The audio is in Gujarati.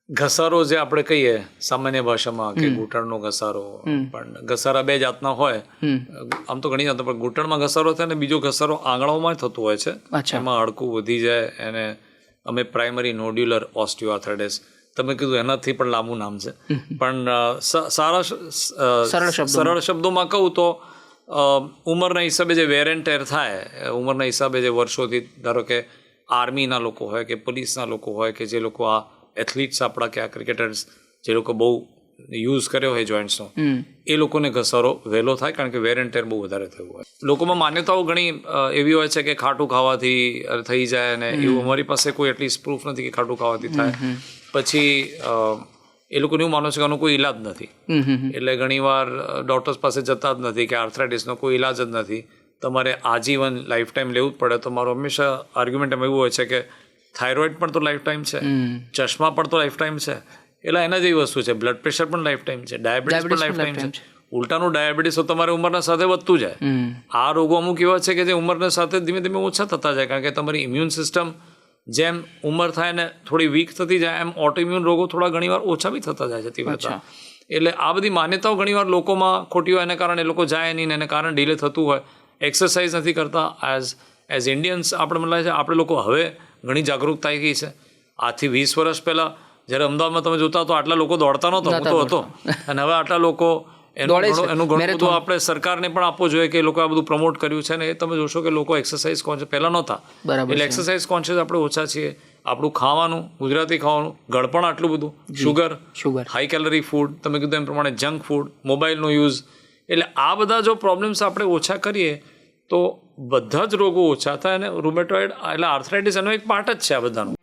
ઘસારો જે આપણે કહીએ સામાન્ય ભાષામાં કે ઘૂંટણનો ઘસારો, પણ ઘસારા બે જાતના હોય. આમ તો ઘણી જાતના, પણ ઘૂંટણમાં ઘસારો થાય ને બીજો ઘસારો આંગળાઓમાં થતો હોય છે. એમાં હાડકું વધી જાય, એને અમે પ્રાઇમરી નોડ્યુલર ઓસ્ટિયોઆર્થરાઇટિસ, તમે કીધું એનાથી પણ લાંબુ નામ છે. પણ સરળ શબ્દોમાં કહું તો ઉંમરના હિસાબે જે વેર એન્ડ ટેર થાય, ઉંમરના હિસાબે જે વર્ષોથી, ધારો કે આર્મીના લોકો હોય કે પોલીસના લોકો હોય કે જે લોકો આ એથ્લીટ્સ આપણા કે આ ક્રિકેટર્સ જે લોકો બહુ યુઝ કર્યો હોય જોઈન્ટ્સનો, એ લોકોને ઘસારો વહેલો થાય, કારણ કે વેર એન્ડ ટેર બહુ વધારે થયું હોય. લોકોમાં માન્યતાઓ ઘણી એવી હોય છે કે ખાટું ખાવાથી થઈ જાય, અને એવું અમારી પાસે કોઈ એટલીસ્ટ પ્રૂફ નથી કે ખાટું ખાવાથી થાય. પછી એ લોકોને એવું માનો છે કે આનો કોઈ ઈલાજ નથી, એટલે ઘણીવાર ડૉક્ટર્સ પાસે જતા જ નથી કે આર્થરાઇટિસનો કોઈ ઈલાજ જ નથી, તમારે આજીવન લાઈફ ટાઈમ લેવું જ પડે. તો મારો હંમેશા આર્ગ્યુમેન્ટ એમ એવું હોય છે કે થાઇરોઇડ પણ તો લાઈફ ટાઈમ છે, ચશ્મા પણ તો લાઈફ ટાઈમ છે, એટલે એના જેવી વસ્તુ છે. બ્લડ પ્રેશર પણ લાઈફ ટાઈમ છે, ડાયાબિટીસ પણ લાઈફ ટાઈમ છે. ઉલટાનું ડાયાબિટીસ તો તમારી ઉંમરના સાથે વધતું જાય. આ રોગો અમુક એવા છે કે જે ઉંમરના સાથે ધીમે ધીમે ઓછા થતા જાય, કારણ કે તમારી ઇમ્યુન સિસ્ટમ જેમ ઉંમર થાય ને થોડી વીક થતી જાય, એમ ઓટો ઇમ્યુન રોગો થોડા ઘણીવાર ઓછા બી થતા જાય છે તીવ્રતા. એટલે આ બધી માન્યતાઓ ઘણીવાર લોકોમાં ખોટી હોય, એને કારણે લોકો જાય નહીં, એને કારણે ડિલે થતું હોય. એક્સરસાઇઝ નથી કરતા. એઝ ઇન્ડિયન્સ આપણે મને લાગે છે આપણે લોકો હવે ઘણી જાગૃતતા આવી ગઈ છે. આજથી 20 વર્ષ પહેલાં જ્યારે અમદાવાદમાં તમે જોતા તો આટલા લોકો દોડતા નહોતો, હું તો હતો, અને હવે આટલા લોકો એનું ઘણું બધું આપણે સરકારને પણ આપવું જોઈએ કે એ લોકો આ બધું પ્રમોટ કર્યું છે. ને એ તમે જોશો કે લોકો એક્સરસાઇઝ કોન્શિયસ પહેલાં નહોતા, એટલે એક્સરસાઇઝ કોન્શિયસ આપણે ઓછા છીએ. આપણું ખાવાનું, ગુજરાતી ખાવાનું, ગળપણ આટલું બધું, શુગર, હાઈ કેલરી ફૂડ, તમે કીધું એમ પ્રમાણે જંક ફૂડ, મોબાઈલનો યુઝ, એટલે આ બધા જો પ્રોબ્લેમ્સ આપણે ઓછા કરીએ તો બધા જ રોગો ઓછા થાય. અને રૂમેટોઇડ એટલે આર્થરાઇટિસ એનો એક પાર્ટ જ છે આ બધાનું.